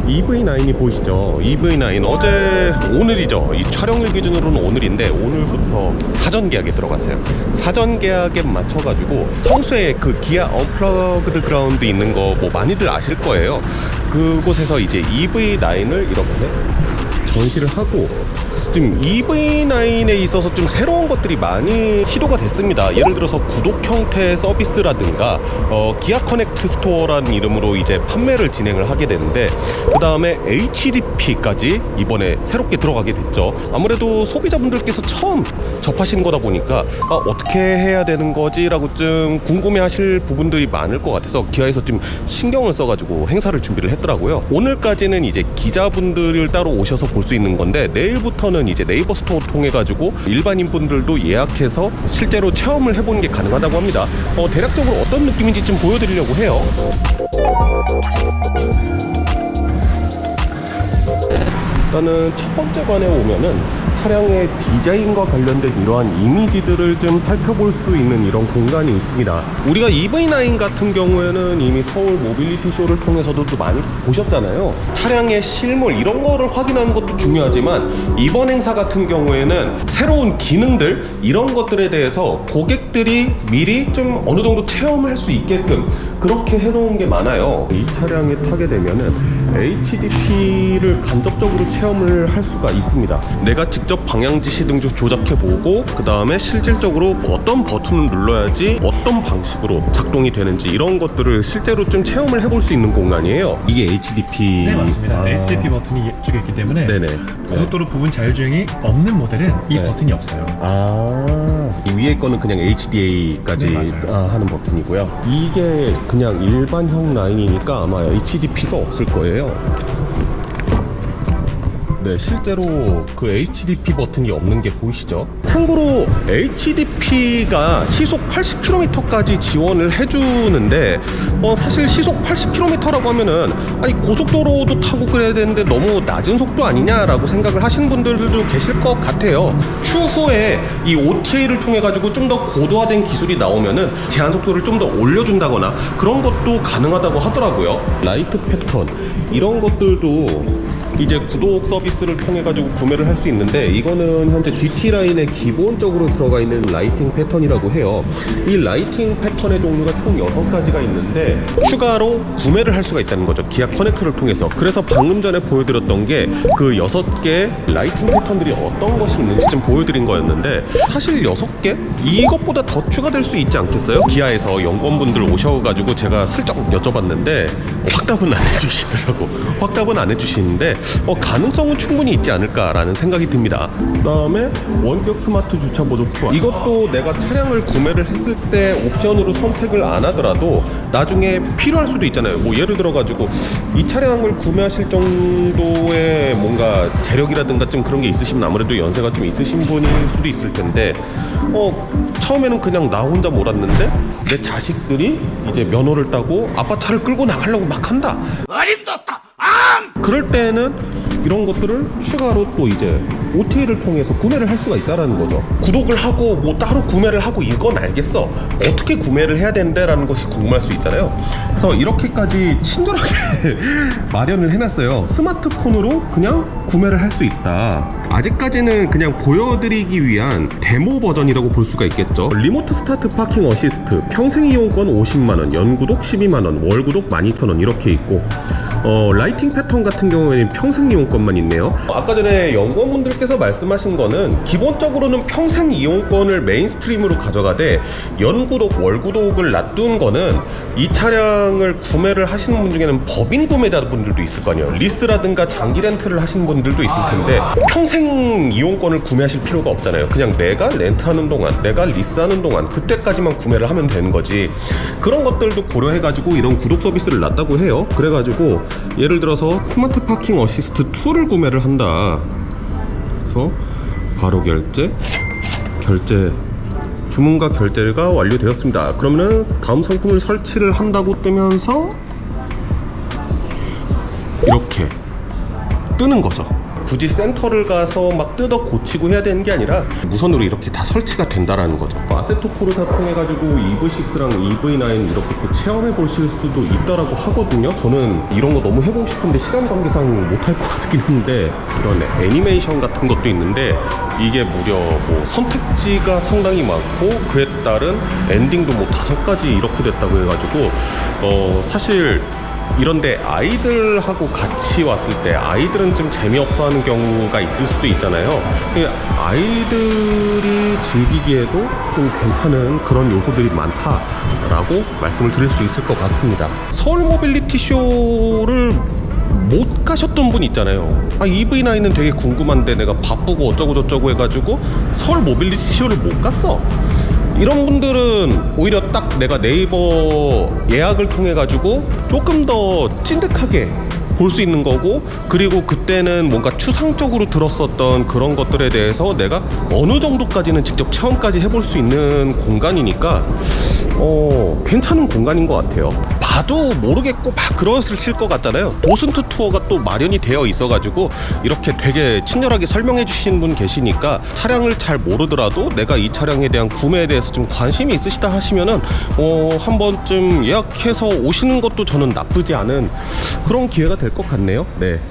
EV9이 보이시죠? EV9 어제 오늘이죠. 이 촬영일 기준으로는 오늘인데 오늘부터 사전 계약에 들어갔어요. 사전 계약에 맞춰가지고 성수에 그 기아 언플러그드 그라운드 있는 거 뭐 많이들 아실 거예요. 그곳에서 이제 EV9을 이렇게 전시를 하고 지금 EV9에 있어서 좀 새로운 것들이 많이 시도가 됐습니다. 예를 들어서 구독 형태 서비스라든가 기아 커넥트 스토어라는 이름으로 이제 판매를 진행을 하게 되는데, 그 다음에 HDP까지 이번에 새롭게 들어가게 됐죠. 아무래도 소비자분들께서 처음 접하시는 거다 보니까 어떻게 해야 되는 거지 라고 좀 궁금해 하실 부분들이 많을 것 같아서 기아에서 좀 신경을 써가지고 행사를 준비를 했더라고요. 오늘까지는 이제 기자분들을 따로 오셔서 볼 수 있는 건데, 내일부터는 이제 네이버 스토어 통해 가지고 일반인 분들도 예약해서 실제로 체험을 해보는 게 가능하다고 합니다. 대략적으로 어떤 느낌인지 좀 보여드리려고 해요. 일단은 첫 번째 관에 오면은 차량의 디자인과 관련된 이러한 이미지들을 좀 살펴볼 수 있는 이런 공간이 있습니다. 우리가 EV9 같은 경우에는 이미 서울 모빌리티 쇼를 통해서도 또 많이 보셨잖아요. 차량의 실물 이런 거를 확인하는 것도 중요하지만, 이번 행사 같은 경우에는 새로운 기능들 이런 것들에 대해서 고객들이 미리 좀 어느 정도 체험할 수 있게끔 그렇게 해놓은 게 많아요. 이 차량에 타게 되면은 HDP를 간접적으로 체험을 할 수가 있습니다. 내가 직접 방향지시 등 좀 조작해보고, 그 다음에 실질적으로 어떤 버튼을 눌러야지 어떤 방식으로 작동이 되는지 이런 것들을 실제로 좀 체험을 해볼 수 있는 공간이에요. 이게 HDP. 네, 맞습니다. HDP 버튼이 이쪽에 있기 때문에 네네. 고속도로 부분 자율주행이 없는 모델은 이 네. 버튼이 없어요. 이 위에 거는 그냥 HDA까지 네, 맞아요. 하는 버튼이고요. 이게 그냥 일반형 라인이니까 아마 HDP가 없을 거예요. 네, 실제로 그 HDP 버튼이 없는 게 보이시죠? 참고로 HDP가 시속 80km까지 지원을 해주는데, 사실 시속 80km라고 하면은 아니 고속도로도 타고 그래야 되는데 너무 낮은 속도 아니냐라고 생각을 하시는 분들도 계실 것 같아요. 추후에 이 OTA를 통해 가지고 좀 더 고도화된 기술이 나오면은 제한 속도를 좀 더 올려준다거나 그런 것도 가능하다고 하더라고요. 라이트 패턴 이런 것들도 이제 구독 서비스를 통해 가지고 구매를 할 수 있는데, 이거는 현재 GT 라인에 기본적으로 들어가 있는 라이팅 패턴이라고 해요. 이 라이팅 패턴의 종류가 총 6가지가 있는데 추가로 구매를 할 수가 있다는 거죠, 기아 커넥트를 통해서. 그래서 방금 전에 보여드렸던 게 그 6개 라이팅 패턴들이 어떤 것이 있는지 좀 보여드린 거였는데, 사실 6개? 이것보다 더 추가될 수 있지 않겠어요? 기아에서 연구원분들 오셔가지고 제가 슬쩍 여쭤봤는데 확답은 안 해주시더라고. 확답은 안 해주시는데 가능성은 충분히 있지 않을까라는 생각이 듭니다. 그 다음에 원격 스마트 주차 보조 투어, 이것도 내가 차량을 구매를 했을 때 옵션으로 선택을 안 하더라도 나중에 필요할 수도 있잖아요. 뭐 예를 들어 가지고 이 차량을 구매하실 정도의 뭔가 재력이라든가 좀 그런 게 있으시면 아무래도 연세가 좀 있으신 분일 수도 있을 텐데, 처음에는 그냥 나 혼자 몰았는데 내 자식들이 이제 면허를 따고 아빠 차를 끌고 나가려고 막 한다. 어림없다. 그럴 때는 이런 것들을 추가로 또 이제 OTA를 통해서 구매를 할 수가 있다라는 거죠. 구독을 하고 뭐 따로 구매를 하고 이건 알겠어, 어떻게 구매를 해야 되는데라는 것이 궁금할 수 있잖아요. 그래서 이렇게까지 친절하게 마련을 해놨어요. 스마트폰으로 그냥 구매를 할 수 있다. 아직까지는 그냥 보여드리기 위한 데모 버전이라고 볼 수가 있겠죠. 리모트 스타트 파킹 어시스트, 평생 이용권 50만원, 연구독 12만원, 월구독 12,000원 이렇게 있고, 라이팅 패턴 같은 경우에는 평생 이용권만 있네요. 아까 전에 연구원분들께서 말씀하신 거는 기본적으로는 평생 이용권을 메인스트림으로 가져가되, 연구독, 월구독을 놔둔 거는 이 차량을 구매를 하시는 분 중에는 법인 구매자분들도 있을 거 아니에요. 리스라든가 장기 렌트를 하시는 분들도 있을 텐데 평생 이용권을 구매하실 필요가 없잖아요. 그냥 내가 렌트하는 동안, 내가 리스하는 동안 그때까지만 구매를 하면 되는 거지. 그런 것들도 고려해가지고 이런 구독 서비스를 놨다고 해요. 그래가지고 예를 들어서 스마트 파킹 어시스트 2를 구매를 한다. 그래서 바로 결제, 주문과 결제가 완료되었습니다. 그러면은 다음 상품을 설치를 한다고 뜨면서 이렇게 뜨는 거죠. 굳이 센터를 가서 막 뜯어 고치고 해야 되는 게 아니라 무선으로 이렇게 다 설치가 된다라는 거죠. 아세토 코르사 통해가지고 EV6랑 EV9 이렇게 또 체험해 보실 수도 있다라고 하거든요. 저는 이런 거 너무 해보고 싶은데 시간 관계상 못할 것 같긴 한데, 이런 애니메이션 같은 것도 있는데 이게 무려 뭐 선택지가 상당히 많고 그에 따른 엔딩도 뭐 5가지 이렇게 됐다고 해가지고 사실 이런데 아이들하고 같이 왔을 때 아이들은 좀 재미없어 하는 경우가 있을 수도 있잖아요. 아이들이 즐기기에도 좀 괜찮은 그런 요소들이 많다라고 말씀을 드릴 수 있을 것 같습니다. 서울 모빌리티 쇼를 못 가셨던 분 있잖아요. EV9은 되게 궁금한데 내가 바쁘고 어쩌고 저쩌고 해가지고 서울 모빌리티 쇼를 못 갔어. 이런 분들은 오히려 딱 내가 네이버 예약을 통해 가지고 조금 더 찐득하게 볼 수 있는 거고, 그리고 그때는 뭔가 추상적으로 들었었던 그런 것들에 대해서 내가 어느 정도까지는 직접 체험까지 해볼 수 있는 공간이니까 괜찮은 공간인 것 같아요. 봐도 모르겠고 막 그러실 것 같잖아요. 도슨트 투어가 또 마련이 되어 있어가지고 이렇게 되게 친절하게 설명해 주시는 분 계시니까 차량을 잘 모르더라도 내가 이 차량에 대한 구매에 대해서 좀 관심이 있으시다 하시면은 한 번쯤 예약해서 오시는 것도 저는 나쁘지 않은 그런 기회가 될 것 같네요. 네.